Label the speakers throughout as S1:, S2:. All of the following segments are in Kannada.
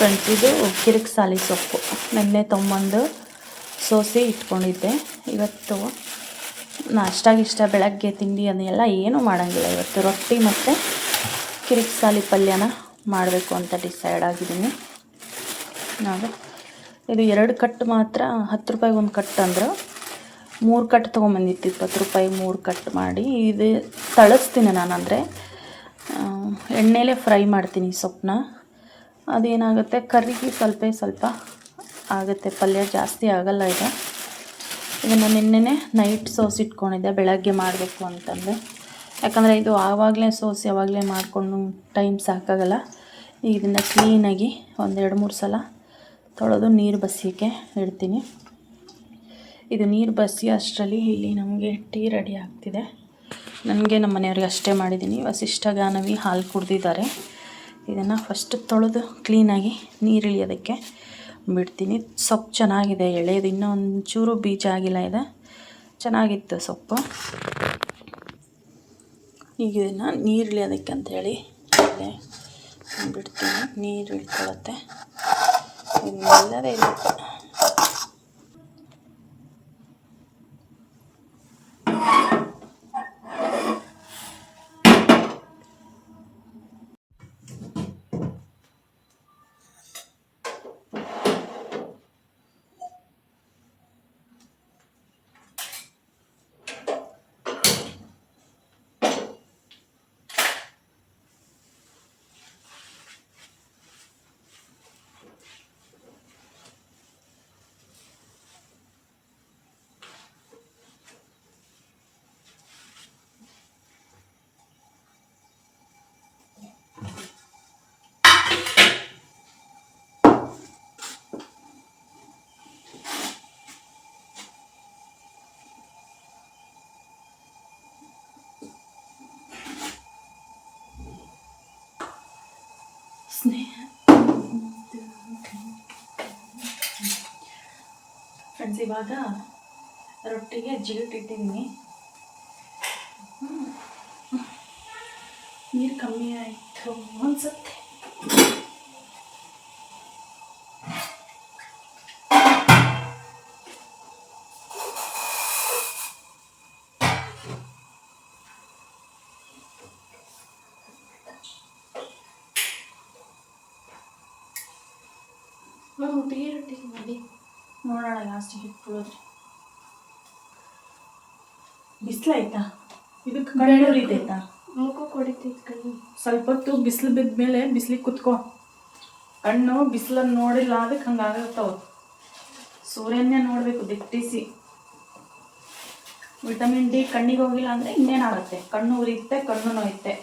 S1: ಫ್ರೆಂಡ್ಸ್, ಇದು ಕಿರಿಕ್ಸಾಲಿ ಸೊಪ್ಪು ನೆನ್ನೆ ತೊಗೊಂಬಂದು ಸೋಸಿ ಇಟ್ಕೊಂಡಿದ್ದೆ. ಇವತ್ತು ನಾಷ್ಟಾಗಿಷ್ಟ ಬೆಳಗ್ಗೆ ತಿಂಡಿ ಅದನ್ನೆಲ್ಲ ಏನೂ ಮಾಡೋಂಗಿಲ್ಲ. ಇವತ್ತು ರೊಟ್ಟಿ ಮತ್ತು ಕಿರಿಕ್ಸಾಲಿ ಪಲ್ಯನ ಮಾಡಬೇಕು ಅಂತ ಡಿಸೈಡ್ ಆಗಿದ್ದೀನಿ. ನಾನು ಇದು 2 ಕಟ್ ಮಾತ್ರ 10 ರೂಪಾಯಿಗೆ ಒಂದು ಕಟ್ ಅಂದರು. 3 ಕಟ್ ತೊಗೊಂಬಂದಿತ್ತು 20 ರೂಪಾಯಿ 3 ಕಟ್ ಮಾಡಿ. ಇದು ತಳಿಸ್ತೀನಿ ನಾನು, ಅಂದರೆ ಎಣ್ಣೆಲೇ ಫ್ರೈ ಮಾಡ್ತೀನಿ ಸೊಪ್ಪನ್ನ. ಅದೇನಾಗುತ್ತೆ ಕರ್ರಿಗೆ ಸ್ವಲ್ಪ ಆಗುತ್ತೆ, ಪಲ್ಯ ಜಾಸ್ತಿ ಆಗೋಲ್ಲ. ಇದನ್ನು ನಿನ್ನೆ ನೈಟ್ ಸೋಸಿಟ್ಕೊಂಡಿದ್ದೆ ಬೆಳಗ್ಗೆ ಮಾಡಬೇಕು ಅಂತಂದು. ಯಾಕಂದರೆ ಇದು ಆವಾಗಲೇ ಸೋಸಿ ಆವಾಗಲೇ ಮಾಡಿಕೊಂಡು ಟೈಮ್ ಸಾಕಾಗಲ್ಲ. ಇದನ್ನು ಕ್ಲೀನಾಗಿ ಒಂದು 2-3 ಸಲ ತೊಳೆದು ನೀರು ಬಸಿಯೋಕ್ಕೆ ಇಡ್ತೀನಿ. ಇದು ನೀರು ಬಸಿ ಅಷ್ಟರಲ್ಲಿ ಇಲ್ಲಿ ನಮಗೆ ಟೀ ರೆಡಿ ಆಗ್ತಿದೆ. ನನಗೆ ನಮ್ಮ ಮನೆಯವ್ರಿಗೆ ಅಷ್ಟೇ ಮಾಡಿದ್ದೀನಿ. ವಸಿಷ್ಠ ಗಾನವಿ ಹಾಲು ಕುಡ್ದಿದ್ದಾರೆ. ಇದನ್ನು ಫಸ್ಟ್ ತೊಳೆದು ಕ್ಲೀನಾಗಿ ನೀರು ಇಳಿಯೋದಕ್ಕೆ ಬಿಡ್ತೀನಿ. ಸೊಪ್ಪು ಚೆನ್ನಾಗಿದೆ, ಎಳೆದು ಇನ್ನೂ ಒಂಚೂರು ಬೀಜ ಆಗಿಲ್ಲ. ಇದೆ ಚೆನ್ನಾಗಿತ್ತು ಸೊಪ್ಪು. ಈಗ ಇದನ್ನು ನೀರು ಇಳಿಯೋದಕ್ಕೆ ಅಂಥೇಳಿ ಇಲ್ಲೇ ಬಿಡ್ತೀನಿ. ನೀರು ಇಳ್ಕೊಳ್ಳುತ್ತೆ. ಇದನ್ನೆಲ್ಲದೇ ಇಲ್ಲ. ಫ್ರೆಂಡ್ಸ್, ಇವಾಗ ರೊಟ್ಟಿಗೆ ಜಿಗಿಟ್ಟಿಟ್ಟಿದ್ದೀನಿ. ನೀರು ಕಮ್ಮಿ ಆಯಿತು ಅನ್ಸುತ್ತೆ. ರೊಟ್ಟಿ ಮಾಡಿ ನೋಡೋಣ ಲಾಸ್ಟಿಗೆ ಇಟ್ಕೊಳ್ಳೋದ್ರಿ. ಬಿಸಿಲಾಯ್ತಾ? ಇದಕ್ಕೆ ಕಣ್ಣು ಉರಿತೈತಾ? ಮುಖ ಕೊಡಿತೈತೆ ಕಣ್ಣು. ಸ್ವಲ್ಪ ಹೊತ್ತು ಬಿಸಿಲು ಬಿದ್ದ ಮೇಲೆ ಬಿಸಿಲಿಗೆ ಕುತ್ಕೋ. ಕಣ್ಣು ಬಿಸಿಲನ್ನು ನೋಡಿಲ್ಲ ಅದಕ್ಕೆ ಹಂಗಾಗತ್ತವ. ಸೂರ್ಯನ್ನೇ ನೋಡಬೇಕು ದಿಟ್ಟಿಸಿ. ವಿಟಮಿನ್ ಡಿ ಕಣ್ಣಿಗೆ ಹೋಗಿಲ್ಲ ಅಂದರೆ ಇನ್ನೇನಾಗುತ್ತೆ, ಕಣ್ಣು ಉರಿಯುತ್ತೆ, ಕಣ್ಣು ನೋಯುತ್ತೆ.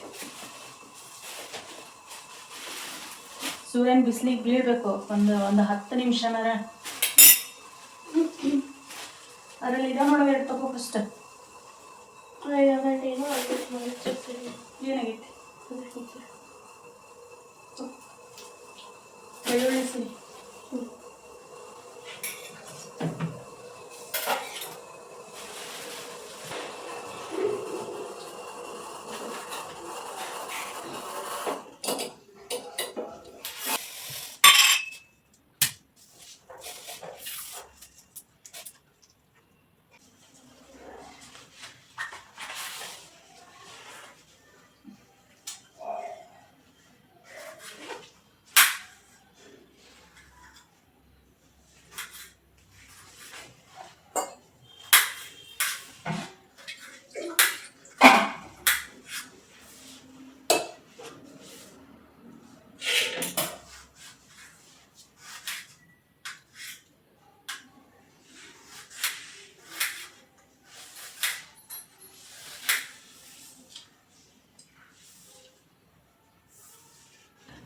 S1: ಸೂರ್ಯನ ಬಿಸಿಲಿಗೆ ಬೀಳಬೇಕು ಒಂದು 10 ನಿಮಿಷನಾರ. ಅದರಲ್ಲಿ ಇದ ನೋಡೋ 2 ತಗೋ ಫಸ್ಟ್. ಏನಾಗೈತಿ? ಬೆಳ್ಳುಳ್ಳಿ ಸಿರಿ.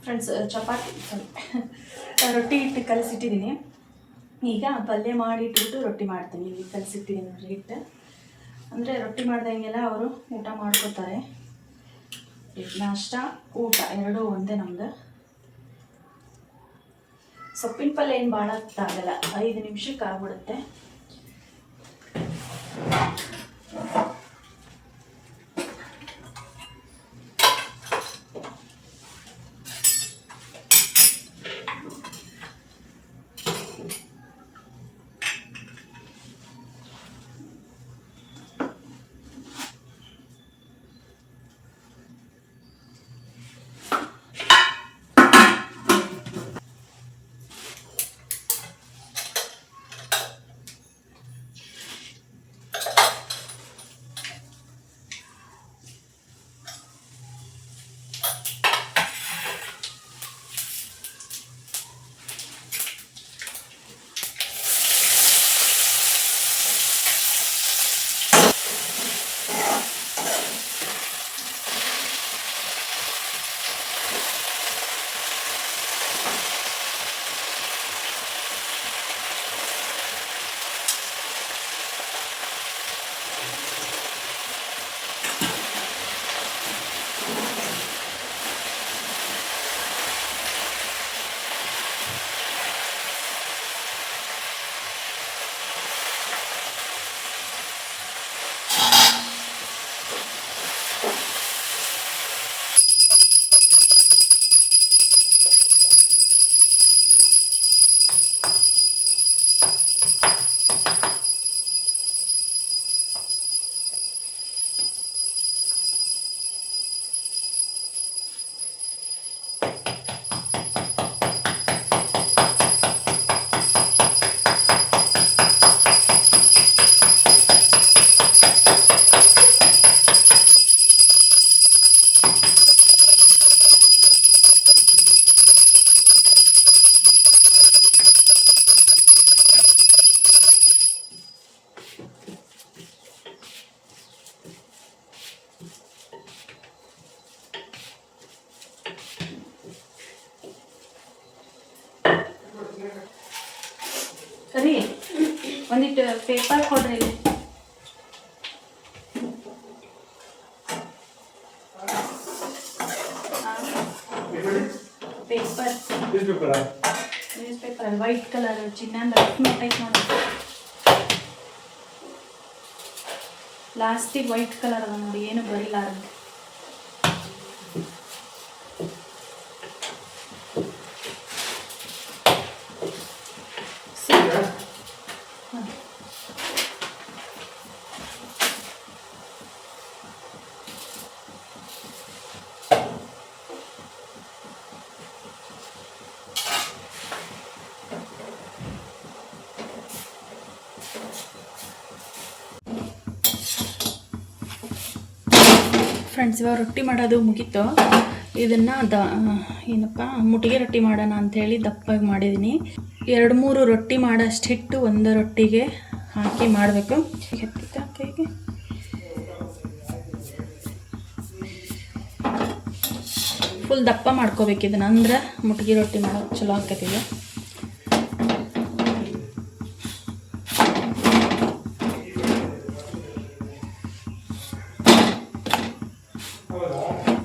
S1: ಫ್ರೆಂಡ್ಸ್, ಚಪಾತಿ ರೊಟ್ಟಿ ಹಿಟ್ಟು ಕಲಸಿಟ್ಟಿದ್ದೀನಿ. ಈಗ ಪಲ್ಯ ಮಾಡಿ ಇಟ್ಬಿಟ್ಟು ರೊಟ್ಟಿ ಮಾಡ್ತೀನಿ. ಈಗ ಕಲಸಿಟ್ಟಿದ್ದೀನಿ ನೋಡ್ರಿ ಹಿಟ್ಟು. ಅಂದರೆ ರೊಟ್ಟಿ ಮಾಡ್ದಂಗೆಲ್ಲ ಅವರು ಊಟ ಮಾಡ್ಕೋತಾರೆ. ನಾಷ್ಟ ಊಟ ಎರಡೂ ಒಂದೇ ನಮ್ದು. ಸೊಪ್ಪಿನ ಪಲ್ಯ ಏನು ಭಾಳ ಆಗಲ್ಲ, 5 ನಿಮಿಷಕ್ಕೆ ಆಗ್ಬಿಡುತ್ತೆ. ಸರಿ, ಒಂದಿಟ್ಟು ಪೇಪರ್ ಕೊಡ್ರಿ ಇಲ್ಲಿ. ಪೇಪರ್ ನ್ಯೂಸ್ ಪೇಪರ್ ಅಲ್ಲಿ ವೈಟ್ ಕಲರ್ ಚಿನ್ನ ಐತೆ ನೋಡಿ. ಲಾಸ್ಟಿಗೆ ವೈಟ್ ಕಲರ್ ಅದ ನೋಡಿ, ಏನು ಬರಿಲಾರ್ದು. ಫ್ರೆಂಡ್ಸ್, ಇವಾಗ ರೊಟ್ಟಿ ಮಾಡೋದು ಮುಗೀತು. ಇದನ್ನು ಏನಪ್ಪ ಮುಟ್ಟಿಗೆ ರೊಟ್ಟಿ ಮಾಡೋಣ ಅಂಥೇಳಿ ದಪ್ಪಾಗಿ ಮಾಡಿದ್ದೀನಿ. 2-3 ರೊಟ್ಟಿ ಮಾಡೋಷ್ಟು ಹಿಟ್ಟು ಒಂದು ರೊಟ್ಟಿಗೆ ಹಾಕಿ ಮಾಡಬೇಕು. ಕೈಗೆ ಫುಲ್ ದಪ್ಪ ಮಾಡ್ಕೋಬೇಕು ಇದನ್ನು, ಅಂದ್ರೆ ಮುಟ್ಟಿಗೆ ರೊಟ್ಟಿ ಮಾಡೋದು ಚಲೋ ಆಕೈತಿದೆ.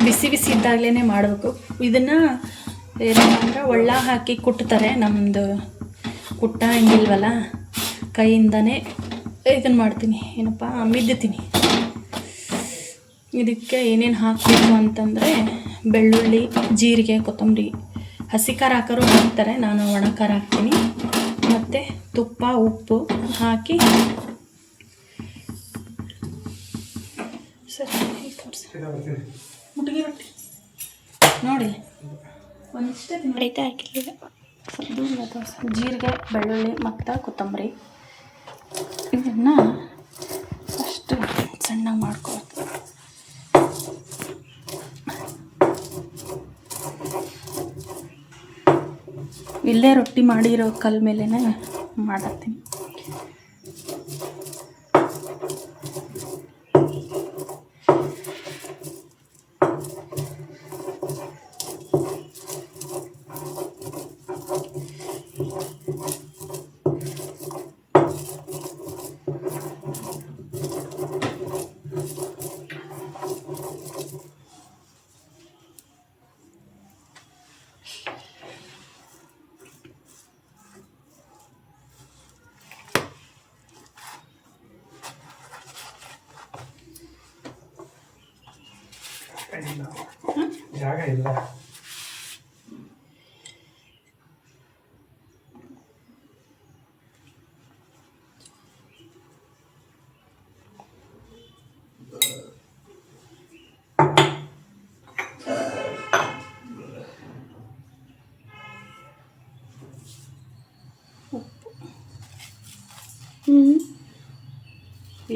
S1: ಬಿಸಿ ಬಿಸಿ ಇದ್ದಾಗಲೇ ಮಾಡಬೇಕು. ಇದನ್ನು ಏನಪ್ಪ ಅಂದ್ರೆ ಒಳ್ಳ ಹಾಕಿ ಕುಟ್ತಾರೆ. ನಮ್ಮದು ಕುಟ್ಟ ಹಂಗಿಲ್ವಲ್ಲ, ಕೈಯಿಂದನೇ ಇದನ್ನು ಮಾಡ್ತೀನಿ, ಏನಪ್ಪ ಮಿದ್ದುತ್ತೀನಿ. ಇದಕ್ಕೆ ಏನೇನು ಹಾಕಬೇಕು ಅಂತಂದರೆ ಬೆಳ್ಳುಳ್ಳಿ, ಜೀರಿಗೆ, ಕೊತ್ತಂಬರಿ, ಹಸಿ ಖಾರ ಹಾಕೋರು ಹಾಕ್ತಾರೆ, ನಾನು ಒಣ ಖಾರ ಹಾಕ್ತೀನಿ. ಮತ್ತು ತುಪ್ಪ, ಉಪ್ಪು ಹಾಕಿ ಸರಿ ಮುಟ್ಟಿಗೆ ರೊಟ್ಟಿ ನೋಡಿ ಒಂದಿಷ್ಟೇ ತಿಂಡಿತೆ ಹಾಕಿಲ್ಲ. ಜೀರಿಗೆ, ಬೆಳ್ಳುಳ್ಳಿ ಮತ್ತು ಕೊತ್ತಂಬರಿ ಇದನ್ನು ಅಷ್ಟು ಸಣ್ಣಗೆ ಮಾಡ್ಕೊಬೇಕು. ಇಲ್ಲೇ ರೊಟ್ಟಿ ಮಾಡಿರೋ ಕಲ್ ಮೇಲೇ ಮಾಡತ್ತೀನಿ.
S2: ಜಾಗ ಇಲ್ಲ.
S1: ಉಪ್ಪು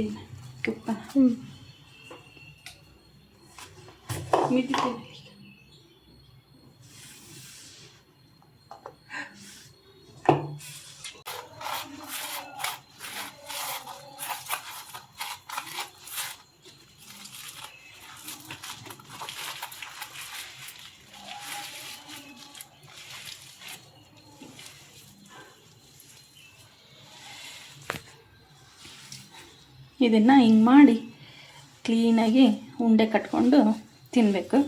S1: ಇಲ್ಲ, ತುಪ್ಪ ಮಿದ್ದಿದ್ದೇನೆ. ಇದನ್ನು ಹಿಂಗೆ ಮಾಡಿ ಕ್ಲೀನಾಗಿ ಉಂಡೆ ಕಟ್ಕೊಂಡು ತಿನ್ನಬೇಕು.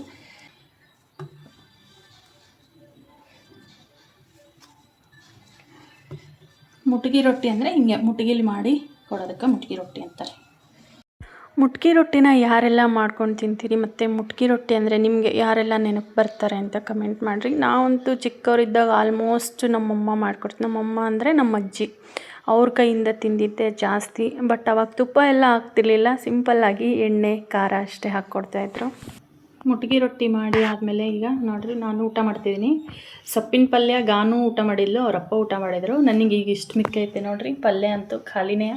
S1: ಮುಟ್ಗಿ ರೊಟ್ಟಿ ಅಂದರೆ ಹಿಂಗೆ ಮುಟ್ಗಿಲಿ ಮಾಡಿ ಕೊಡೋದಕ್ಕೆ ಮುಟ್ಗಿ ರೊಟ್ಟಿ ಅಂತಾರೆ. ಮುಟ್ಗಿ ರೊಟ್ಟಿನ ಯಾರೆಲ್ಲ ಮಾಡ್ಕೊಂಡು ತಿಂತೀರಿ, ಮತ್ತು ಮುಟ್ಗಿ ರೊಟ್ಟಿ ಅಂದರೆ ನಿಮಗೆ ಯಾರೆಲ್ಲ ನೆನಪು ಬರ್ತಾರೆ ಅಂತ ಕಮೆಂಟ್ ಮಾಡಿರಿ. ನಾವಂತೂ ಚಿಕ್ಕವರಿದ್ದಾಗ ಆಲ್ಮೋಸ್ಟ್ ನಮ್ಮಮ್ಮ ಮಾಡಿಕೊಡ್ತೀವಿ. ನಮ್ಮಮ್ಮ ಅಂದರೆ ನಮ್ಮ ಅಜ್ಜಿ, ಅವ್ರ ಕೈಯಿಂದ ತಿಂದಿದ್ದೆ ಜಾಸ್ತಿ. ಬಟ್ ಅವಾಗ ತುಪ್ಪ ಎಲ್ಲ ಹಾಕ್ತಿರ್ಲಿಲ್ಲ, ಸಿಂಪಲ್ಲಾಗಿ ಎಣ್ಣೆ ಖಾರ ಅಷ್ಟೇ ಹಾಕ್ಕೊಡ್ತಾಯಿದ್ರು. ಮುಟ್ಗಿ ರೊಟ್ಟಿ ಮಾಡಿ ಆದಮೇಲೆ ಈಗ ನೋಡಿರಿ ನಾನು ಊಟ ಮಾಡ್ತಿದ್ದೀನಿ. ಸೊಪ್ಪಿನ ಪಲ್ಯ ಗಾನು ಊಟ ಮಾಡಿದ್ಲು, ಅವರಪ್ಪ ಊಟ ಮಾಡಿದರು. ನನಗೆ ಈಗ ಇಷ್ಟು ಮಿಕ್ಕೈತೆ ನೋಡಿರಿ. ಪಲ್ಯ ಅಂತೂ ಖಾಲಿನೇ.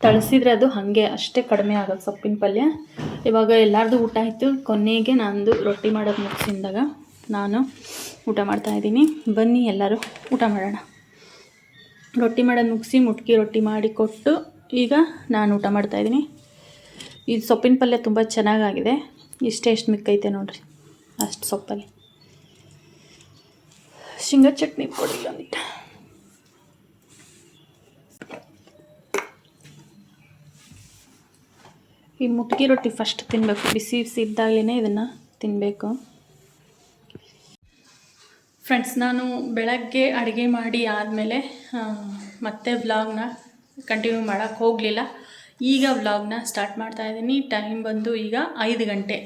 S1: ತಳಿಸಿದ್ರೆ ಅದು ಹಾಗೆ ಅಷ್ಟೇ ಕಡಿಮೆ ಆಗೋದು ಸೊಪ್ಪಿನ ಪಲ್ಯ. ಇವಾಗ ಎಲ್ಲರದು ಊಟ ಆಯಿತು. ಕೊನೆಗೆ ನಂದು ರೊಟ್ಟಿ ಮಾಡೋದು ಮುಗಿಸಿದಾಗ ನಾನು ಊಟ ಮಾಡ್ತಾಯಿದ್ದೀನಿ. ಬನ್ನಿ ಎಲ್ಲರೂ ಊಟ ಮಾಡೋಣ. ರೊಟ್ಟಿ ಮಾಡೋದು ಮುಗಿಸಿ ಮುಟ್ಗಿ ರೊಟ್ಟಿ ಮಾಡಿ ಕೊಟ್ಟು ಈಗ ನಾನು ಊಟ ಮಾಡ್ತಾಯಿದ್ದೀನಿ. ಇದು ಸೊಪ್ಪಿನ ಪಲ್ಯ ತುಂಬ ಚೆನ್ನಾಗಾಗಿದೆ. ಇಷ್ಟೇ ಎಷ್ಟು ಮಿಕ್ಕೈತೆ ನೋಡಿರಿ, ಅಷ್ಟು ಸೊಪ್ಪಲ್ಲಿ. ಶೇಂಗಾ ಚಟ್ನಿ ಕೊಡಿ ಒಂದಿಟ್ಟು. ಈ ಮುಟ್ಗಿ ರೊಟ್ಟಿ ಫಸ್ಟ್ ತಿನ್ನಬೇಕು, ಬಿಸಿ ಬಿಸಿ ಇದ್ದಾಗಲೇ ಇದನ್ನು ತಿನ್ನಬೇಕು. ಫ್ರೆಂಡ್ಸ್, ನಾನು ಬೆಳಗ್ಗೆ ಅಡುಗೆ ಮಾಡಿ ಆದಮೇಲೆ ಮತ್ತೆ ವ್ಲಾಗ್ನ ಕಂಟಿನ್ಯೂ ಮಾಡೋಕ್ಕೆ ಹೋಗಲಿಲ್ಲ. ಈಗ ವ್ಲಾಗ್ನ ಸ್ಟಾರ್ಟ್ ಮಾಡ್ತಾಯಿದ್ದೀನಿ. ಟೈಮ್ ಬಂದು ಈಗ 5 ಗಂಟೆ.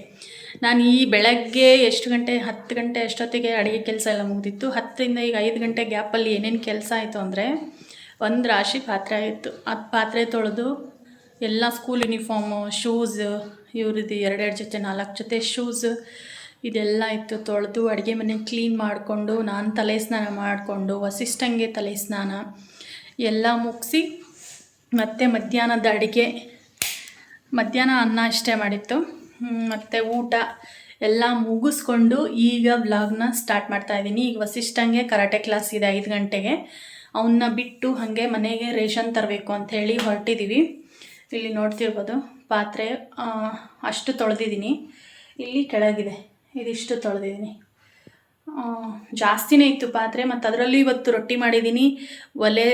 S1: ನಾನು ಈ ಬೆಳಗ್ಗೆ ಎಷ್ಟು ಗಂಟೆ 10 ಗಂಟೆ ಅಷ್ಟೊತ್ತಿಗೆ ಅಡುಗೆ ಕೆಲಸ ಎಲ್ಲ ಮುಗಿದಿತ್ತು. 10ರಿಂದ ಈಗ 5 ಗಂಟೆ ಗ್ಯಾಪಲ್ಲಿ ಏನೇನು ಕೆಲಸ ಆಯಿತು ಅಂದರೆ, ಒಂದು ರಾಶಿ ಪಾತ್ರೆ ಆಯಿತು. ಅದು ಪಾತ್ರೆ ತೊಳೆದು ಎಲ್ಲ ಸ್ಕೂಲ್ ಯೂನಿಫಾರ್ಮು, ಶೂಸ್, ಇವ್ರದ್ದು 2 ಜೊತೆ 4 ಜೊತೆ ಶೂಸ್ ಇದೆಲ್ಲ ಇತ್ತು. ತೊಳೆದು ಅಡುಗೆ ಮನೆ ಕ್ಲೀನ್ ಮಾಡಿಕೊಂಡು ನಾನು ತಲೆ ಸ್ನಾನ ಮಾಡಿಕೊಂಡು ವಸಿಷ್ಠಂಗೆ ತಲೆ ಸ್ನಾನ ಎಲ್ಲ ಮುಗಿಸಿ ಮತ್ತು ಮಧ್ಯಾಹ್ನದ ಅಡುಗೆ, ಮಧ್ಯಾಹ್ನ ಅನ್ನ ಅಷ್ಟೇ ಮಾಡಿತ್ತು. ಮತ್ತು ಊಟ ಎಲ್ಲ ಮುಗಿಸ್ಕೊಂಡು ಈಗ ವ್ಲಾಗ್ನ ಸ್ಟಾರ್ಟ್ ಮಾಡ್ತಾಯಿದ್ದೀನಿ. ಈಗ ವಸಿಷ್ಠಂಗೆ ಕರಾಟೆ ಕ್ಲಾಸ್ ಇದೆ 5 ಗಂಟೆಗೆ. ಅವನ್ನ ಬಿಟ್ಟು ಹಾಗೆ ಮನೆಗೆ ರೇಷನ್ ತರಬೇಕು ಅಂಥೇಳಿ ಹೊರಟಿದ್ದೀವಿ. ಇಲ್ಲಿ ನೋಡ್ತಿರ್ಬೋದು ಪಾತ್ರೆ ಅಷ್ಟು ತೊಳೆದಿದ್ದೀನಿ. ಇಲ್ಲಿ ಕೆಳಗಿದೆ ಇದಿಷ್ಟು ತೊಳೆದಿದ್ದೀನಿ. ಜಾಸ್ತಿನೇ ಇತ್ತು ಪಾತ್ರೆ. ಮತ್ತು ಅದರಲ್ಲೂ ಇವತ್ತು ರೊಟ್ಟಿ ಮಾಡಿದ್ದೀನಿ. ಒಲೆ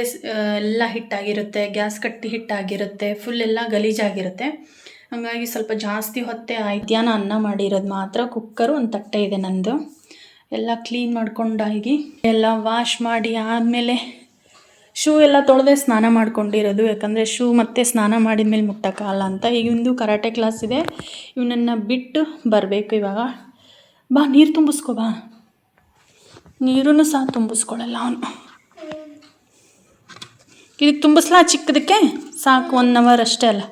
S1: ಎಲ್ಲ ಹಿಟ್ಟಾಗಿರುತ್ತೆ, ಗ್ಯಾಸ್ ಕಟ್ಟಿ ಹಿಟ್ಟಾಗಿರುತ್ತೆ, ಫುಲ್ ಎಲ್ಲ ಗಲೀಜಾಗಿರುತ್ತೆ. ಹಾಗಾಗಿ ಸ್ವಲ್ಪ ಜಾಸ್ತಿ ಹೊತ್ತೆ ಮಧ್ಯಾಹ್ನ ಅನ್ನ ಮಾಡಿರೋದು ಮಾತ್ರ. ಕುಕ್ಕರು ಒಂದು ತಟ್ಟೆ ಇದೆ ನಂದು. ಎಲ್ಲ ಕ್ಲೀನ್ ಮಾಡ್ಕೊಂಡಾಗಿ ಎಲ್ಲ ವಾಶ್ ಮಾಡಿ ಆದಮೇಲೆ ಶೂ ಎಲ್ಲ ತೊಳೆದೇ ಸ್ನಾನ ಮಾಡ್ಕೊಂಡಿರೋದು. ಯಾಕಂದರೆ ಶೂ ಮತ್ತೆ ಸ್ನಾನ ಮಾಡಿದ ಮೇಲೆ ಮುಟ್ಟೋಕ್ಕಾಗಲ್ಲ ಅಂತ. ಈಗಿಂದು ಕರಾಟೆ ಕ್ಲಾಸ್ ಇದೆ. ಇವನನ್ನು ಬಿಟ್ಟು ಬರಬೇಕು ಇವಾಗ. ಬಾ, ನೀರು ತುಂಬಿಸ್ಕೊ ಬಾ. ನೀರೂ ಸಹ ತುಂಬಿಸ್ಕೊಳ್ಳಲ್ಲ ಅವನು. ಇದಕ್ಕೆ ತುಂಬಿಸ್ಲಾ ಚಿಕ್ಕದಕ್ಕೆ? ಸಾಕು, 1 ಅವರ್ ಅಷ್ಟೇ ಅಲ್ಲ.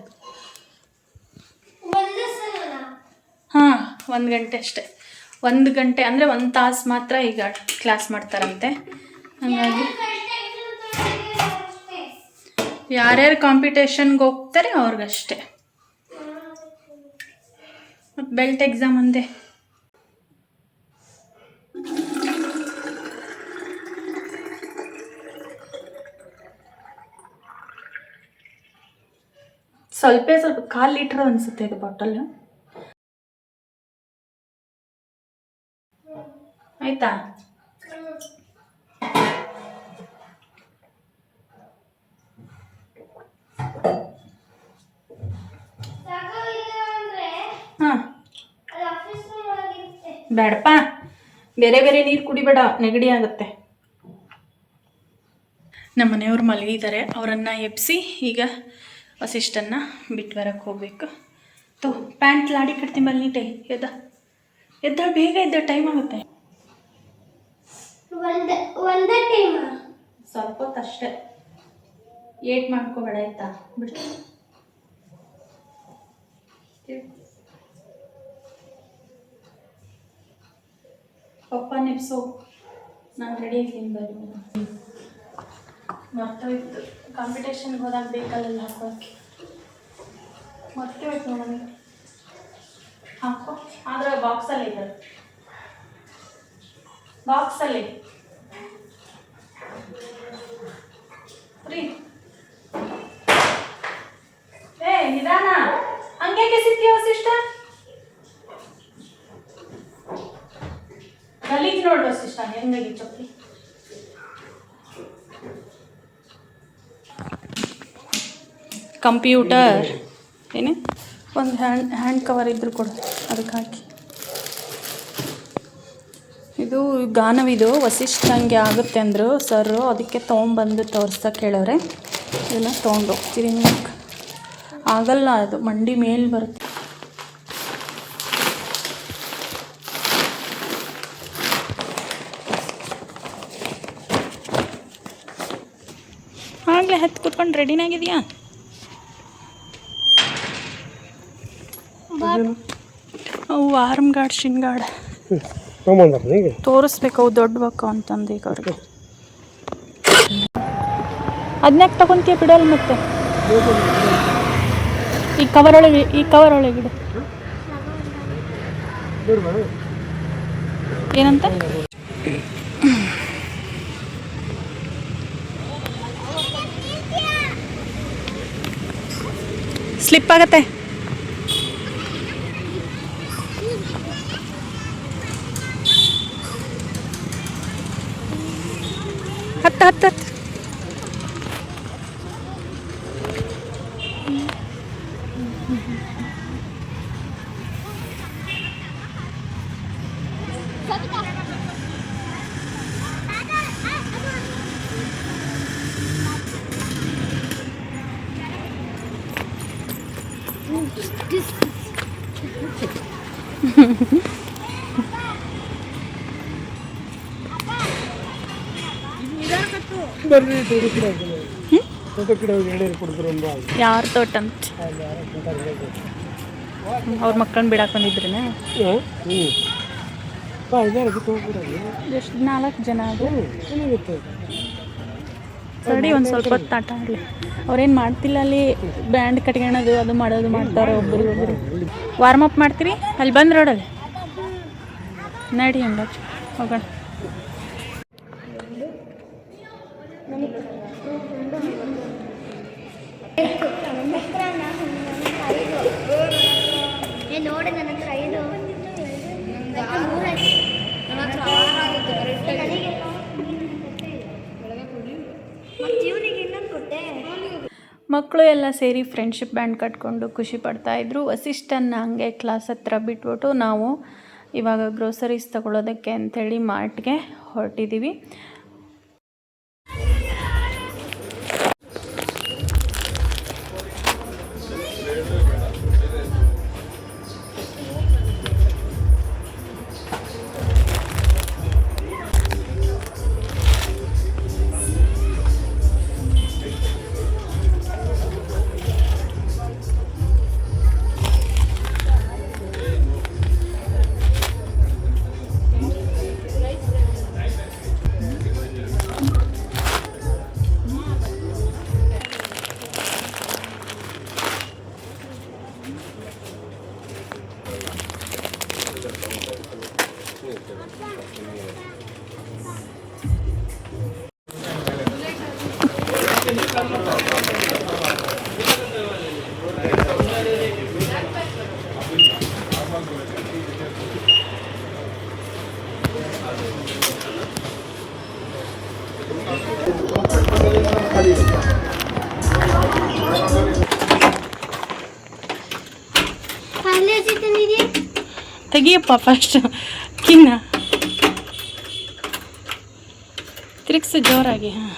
S1: ಹಾಂ, 1 ಗಂಟೆ ಅಷ್ಟೇ. 1 ಗಂಟೆ ಅಂದರೆ 1 ತಾಸು ಮಾತ್ರ ಈಗ ಕ್ಲಾಸ್ ಮಾಡ್ತಾರಂತೆ. ಹಾಗಾಗಿ ಯಾರ್ಯಾರು ಕಾಂಪಿಟೇಷನ್ಗೆ ಹೋಗ್ತಾರೆ ಅವ್ರಿಗಷ್ಟೇ. ಮತ್ತು ಬೆಲ್ಟ್ ಎಕ್ಸಾಮ್ ಅಂದೆ. ಸ್ವಲ್ಪ 1/4 ಲೀಟ್ರ್ ಅನಿಸುತ್ತೆ ಇದು ಬಾಟಲ್. ಆಯಿತಾ? ಹಾಂ, ಬೇಡಪ್ಪ, ಬೇರೆ ಬೇರೆ ನೀರು ಕುಡಿಬೇಡ, ನೆಗಡಿ ಆಗುತ್ತೆ. ನಮ್ಮ ಮನೆಯವ್ರು ಮಲಗಿದ್ದಾರೆ. ಅವರನ್ನು ಎಬ್ಬಿಸಿ ಈಗ ವಸಿಷ್ಠನ್ನು ಬಿಟ್ಟು ಬರೋಕ್ಕೆ ಹೋಗಬೇಕು. ಪ್ಯಾಂಟ್ ಲಾಡಿ ಕಟ್ತೀನಿ ಬಲ್ಲಿ ನೀಟೆ. ಎದ್ದ ಬೇಗ ಎದ್ದ, ಟೈಮ್ ಆಗುತ್ತೆ. ಸ್ವಲ್ಪ ಹೊತ್ತು ಅಷ್ಟೇ, ಏಟ್ ಮಾಡ್ಕೋಬೇಡ ಆಯ್ತಾ? ಬಿಟ್ಟು ಪಪ್ಪ ನೆಪ್ಸೋ, ನಾನು ರೆಡಿ ಆಗಿದ್ದೀನಿ. ಬರೀ ಮರ್ತೋಯ್ತು, ಕಾಂಪಿಟೇಷನ್ಗೆ ಹೋದಾಗ ಬೇಕಲ್ಲ ಹಾಕೋಕ್ಕೆ. ಮರ್ತೋಯ್ತು ನನಗೆ. ಹಾಕೋ, ಆದರೆ ಬಾಕ್ಸಲ್ಲಿ ಇದೆ, ಬಾಕ್ಸಲ್ಲಿ ರೀ. ನಿಧಾನ, ಹಂಗೆ ಸಿಗ್ತೀಯ ವಸಿಷ್ಠ? ಗಲೀಜ್ ನೋಡು ವಸಿಷ್ಠ, ಹೆಂಗಾಗಿ ಚಪ್ಪಲಿ. ಕಂಪ್ಯೂಟರ್ ಏನು ಒಂದು ಹ್ಯಾಂಡ್ ಕವರ್ ಇದ್ದರೂ ಕೊಡು, ಅದಕ್ಕೆ ಹಾಕಿ. ಇದು ಗಾನವಿದು ವಸಿಷ್ಠಂಗೆ ಆಗುತ್ತೆ ಅಂದರು ಸರು. ಅದಕ್ಕೆ ತೊಗೊಂಬಂದು ತೋರ್ಸಕ್ಕೆ ಹೇಳೋರೆ. ಇದನ್ನು ತೊಗೊಂಡು ಹೋಗ್ತೀವಿ. ಆಗಲ್ಲ, ಅದು ಮಂಡಿ ಮೇಲೆ ಬರುತ್ತೆ. ಆಗಲೇ ಹತ್ತು ಕೂತ್ಕೊಂಡು ರೆಡಿನಾಗಿದೆಯಾ? ಅವ್ವ ವಾರ್ಮ್ ಗಾರ್ಡ್ ಶಿನ್ಗಾರ್ಡ್ ತೋರಿಸ್ಬೇಕು ಅವು ದೊಡ್ಡ ಬಕ್ಕು ಅಂತಂದು ಈಗ ಅವ್ರಿಗೆ. ಅದನ್ಯಾಕೆ ತಗೊಂತೀಯ ಬಿಡೋಲ್ಲ ಮತ್ತೆ ಈ ಕವರ್ ಒಳಗೆ ಇಡು. ಏನಂತ ಸ್ಲಿಪ್ ಆಗತ್ತೆ. ಹತ್ತು ಯಾರ ತೋಟ ಅಂತ ಅವ್ರ ಮಕ್ಕಳನ್ನ ಬಿಡಾಕ್ ಬಂದಿದ್ರೇನ? ಎಷ್ಟು 4 ಜನ ಅದು ಸರಿ. ಒಂದು ಸ್ವಲ್ಪ ಹೊತ್ತು ಆಟ ಆಡಲಿ. ಅವ್ರೇನು ಮಾಡ್ತಿಲ್ಲ ಅಲ್ಲಿ, ಬ್ಯಾಂಡ್ ಕಟ್ಕೊಳೋದು ಅದು ಮಾಡೋದು ಮಾಡ್ತಾರೆ ಒಬ್ಬರು. ವಾರ್ಮ್ ಅಪ್ ಮಾಡ್ತೀರಿ ಅಲ್ಲಿ ಬಂದು ರೋಡಲ್ಲಿ ನಡಿ ಹಂಗ ಹೋಗೋಣ. ಮಕ್ಕಳು ಎಲ್ಲ ಸೇರಿ ಫ್ರೆಂಡ್ಶಿಪ್ ಬ್ಯಾಂಡ್ ಕಟ್ಕೊಂಡು ಖುಷಿ ಪಡ್ತಾಯಿದ್ರು. ವಸಿಷ್ಠನ್ನ ಹಂಗೆ ಕ್ಲಾಸ್ ಹತ್ರ ಬಿಟ್ಬಿಟ್ಟು ನಾವು ಇವಾಗ ಗ್ರೋಸರೀಸ್ ತಗೊಳ್ಳೋದಕ್ಕೆ ಅಂಥೇಳಿ ಮಾರ್ಟ್ಗೆ ಹೊರಟಿದ್ದೀವಿ. ತೆಗಿಯಪ್ಪ ಫಸ್ಟ್ ಕಿನ್ನ ತಿರುಗಿಸು ಜೋರಾಗಿ. ಹಾಂ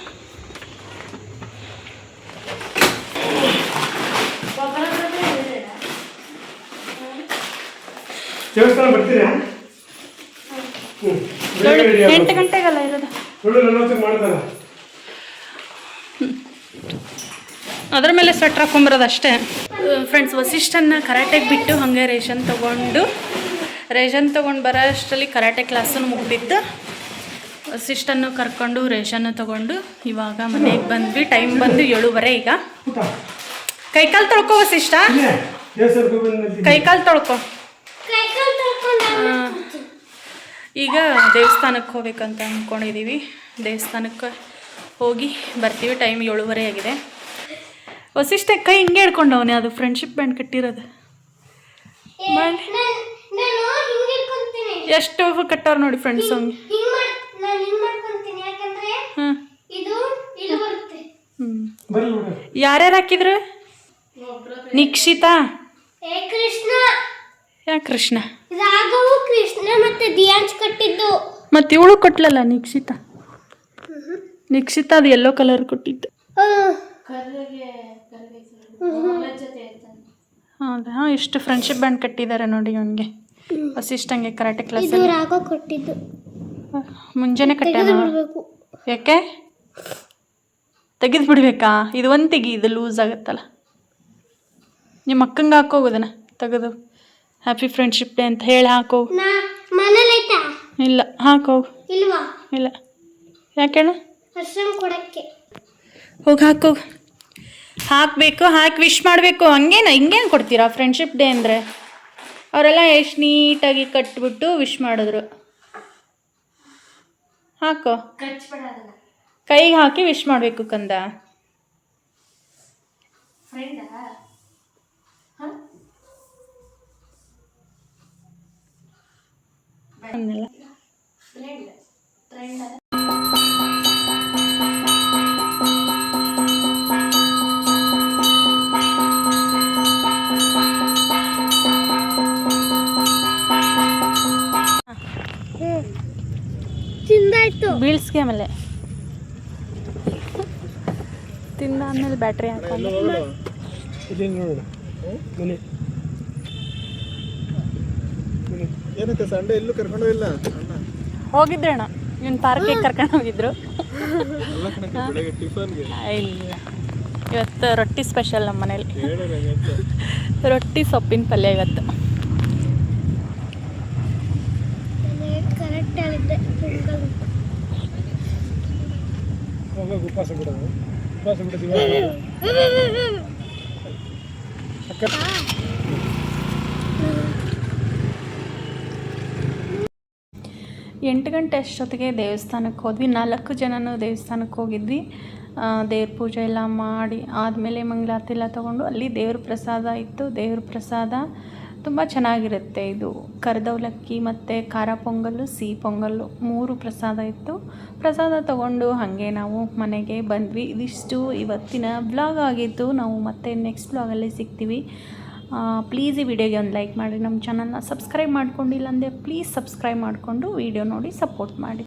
S2: ಬರ್ತೀರಾ?
S1: 8 ಗಂಟೆಗಲ್ಲ ಇರೋದು. ಅದ್ರ ಮೇಲೆ ಸ್ವೆಟ್ರ್ ಹಾಕೊಂಬರೋದು ಅಷ್ಟೇ. ಫ್ರೆಂಡ್ಸ್, ವಸಿಷ್ಠನ್ನ ಕರಾಟೆಗೆ ಬಿಟ್ಟು ಹಾಗೆ ರೇಷನ್ ತೊಗೊಂಡು ಬರೋ ಅಷ್ಟರಲ್ಲಿ ಕರಾಟೆ ಕ್ಲಾಸನ್ನು ಮುಗಿದಿತ್ತು. ವಸಿಷ್ಠನ್ನು ಕರ್ಕೊಂಡು ರೇಷನ್ನು ತೊಗೊಂಡು ಇವಾಗ ಮನೆಗೆ ಬಂದ್ವಿ. ಟೈಮ್ ಬಂದು 7:30 ಈಗ. ಕೈಕಾಲು ತೊಳ್ಕೊ ವಸಿಷ್ಠ, ಕೈಕಾಲು ತೊಳ್ಕೊ. ಈಗ ದೇವಸ್ಥಾನಕ್ಕೆ ಹೋಗ್ಬೇಕಂತ ಅಂದ್ಕೊಂಡಿದ್ದೀವಿ. ದೇವಸ್ಥಾನಕ್ಕೆ ಹೋಗಿ ಬರ್ತೀವಿ. ಟೈಮ್ 7:30 ಆಗಿದೆ. ವಸಿಷ್ಠ ಕೈ ಹಿಂಗೆ ಹಿಡ್ಕೊಂಡವನೇ, ಅದು ಫ್ರೆಂಡ್ಶಿಪ್ ಬ್ಯಾಂಡ್ ಕಟ್ಟಿರೋದು. ಎಷ್ಟು ಕಟ್ಟವ್ರು ನೋಡಿ ಫ್ರೆಂಡ್ಸ್. ಯಾರ್ಯಾರು ಹಾಕಿದ್ರು? ನಿಕ್ಷಿತಾ, ಯಾಕೆ ಕೃಷ್ಣ,
S3: ರಾಘವು ಕೃಷ್ಣ ಮತ್ತೆ ದಿಯಾಂಶ್ ಕಟ್ಟಿದ್ದು.
S1: ಮತ್ತೆ ಇವಳು ಕೊಟ್ಲಲ್ಲ ನಿಕ್ಷಿತಾ ಅದು ಯೆಲ್ಲೋ ಕಲರ್ ಕೊಟ್ಟಿದ್ದು. ಹೌದಾ? ಎಷ್ಟು ಫ್ರೆಂಡ್ಶಿಪ್ ಬ್ಯಾಂಡ್ ಕಟ್ಟಿದ್ದಾರೆ ನೋಡಿ ಅವನಿಗೆ. ವಸಿಷ್ಠಂಗೆ ಕರಾಟೆ ಕ್ಲಾಸ್
S3: ಕೊಟ್ಟಿದ್ದು
S1: ಮುಂಜಾನೆ ಕಟ್ಟಾನ. ಯಾಕೆ ತೆಗೆದು ಬಿಡ್ಬೇಕಾ? ಇದು ಒಂದು ತೆಗಿ, ಇದು ಲೂಸ್ ಆಗುತ್ತಲ್ಲ. ನಿಮ್ಮ ಅಕ್ಕಂಗೆ ಹಾಕೋಗೋದನ್ನ ತೆಗೆದು. ಹ್ಯಾಪಿ ಫ್ರೆಂಡ್ಶಿಪ್ ಡೇ ಅಂತ ಹೇಳಿ ಹಾಕೋ.
S3: ನಾ ಮನೇಲೈತಾ
S1: ಇಲ್ಲ ಹಾಕೋ.
S3: ಇಲ್ವಾ?
S1: ಇಲ್ಲ ಯಾಕೇಳ
S3: ಹರ್ಷನ್ ಕೊಡಕ್ಕೆ
S1: ಹೋಗಿ ಹಾಕೋ. ಹಾಕಬೇಕು, ಹಾಕಿ ವಿಶ್ ಮಾಡಬೇಕು. ಹಿಂಗೇನು ಕೊಡ್ತೀರಾ ಫ್ರೆಂಡ್ಶಿಪ್ ಡೇ ಅಂದರೆ? ಅವರೆಲ್ಲ ಎಷ್ಟು ನೀಟಾಗಿ ಕಟ್ಬಿಟ್ಟು ವಿಶ್ ಮಾಡಿದ್ರು. ಹಾಕೋ, ಕೈಗೆ ಹಾಕಿ ವಿಶ್ ಮಾಡಬೇಕು ಕಂದ.
S3: ತಿಂದಾಯ್ತು.
S1: ಬೀಳ್ಸ್ಗೆ ಆಮೇಲೆ ತಿಂದಾದ್ಮೇಲೆ ಬ್ಯಾಟ್ರಿ ಹಾಕೊಂಡು
S2: ಏನಕ್ಕೆ ಸಂಡೆ ಎಲ್ಲೂ ಕರ್ಕೊಂಡು ಇಲ್ಲ
S1: ಹೋಗಿದ್ದೆ ಅಣ್ಣ. ಇವನ್ ಪಾರ್ಕಿಗೆ ಕರ್ಕೊಂಡು ಹೋಗಿದ್ರು.
S2: ಟಿಫನ್ಗೆ
S1: ಇಲ್ಲ, ಇವತ್ತು ರೊಟ್ಟಿ ಸ್ಪೆಷಲ್ ನಮ್ಮ ಮನೇಲಿ. ರೊಟ್ಟಿ ಸೊಪ್ಪಿನ ಪಲ್ಯ ಇವತ್ತು.
S3: ಕರೆಕ್ಟ್ ಆಗಿದ್ದೆ.
S2: ಹೋಗೋದು ಉಪವಾಸ ಬಿಡೋದು. ಉಪವಾಸ ಬಿಡ್ತೀವಿ.
S1: 8 ಗಂಟೆ ಅಷ್ಟೊತ್ತಿಗೆ ದೇವಸ್ಥಾನಕ್ಕೆ ಹೋದ್ವಿ. 4 ಜನನೂ ದೇವಸ್ಥಾನಕ್ಕೆ ಹೋಗಿದ್ವಿ. ದೇವ್ರ ಪೂಜೆ ಎಲ್ಲ ಮಾಡಿ ಆದಮೇಲೆ ಮಂಗಳಾರತಿ ಎಲ್ಲ ತೊಗೊಂಡು ಅಲ್ಲಿ ದೇವ್ರ ಪ್ರಸಾದ ಇತ್ತು. ದೇವ್ರ ಪ್ರಸಾದ ತುಂಬ ಚೆನ್ನಾಗಿರುತ್ತೆ. ಇದು ಕರ್ದವಲಕ್ಕಿ ಮತ್ತು ಖಾರ ಪೊಂಗಲ್ಲು, ಸಿಹಿ ಪೊಂಗಲ್ಲು 3 ಪ್ರಸಾದ ಇತ್ತು. ಪ್ರಸಾದ ತೊಗೊಂಡು ಹಾಗೆ ನಾವು ಮನೆಗೆ ಬಂದ್ವಿ. ಇದಿಷ್ಟು ಇವತ್ತಿನ ವ್ಲಾಗ್ ಆಗಿತ್ತು. ನಾವು ಮತ್ತೆ ನೆಕ್ಸ್ಟ್ ವ್ಲಾಗಲ್ಲಿ ಸಿಗ್ತೀವಿ. ಪ್ಲೀಸ್ ಈ ವಿಡಿಯೋಗೆ ಒಂದು ಲೈಕ್ ಮಾಡಿ, ನಮ್ಮ ಚಾನಲ್ನ ಸಬ್ಸ್ಕ್ರೈಬ್ ಮಾಡ್ಕೊಂಡಿಲ್ಲ ಅಂದರೆ ಪ್ಲೀಸ್ ಸಬ್ಸ್ಕ್ರೈಬ್ ಮಾಡಿಕೊಂಡು ವಿಡಿಯೋ ನೋಡಿ ಸಪೋರ್ಟ್ ಮಾಡಿ.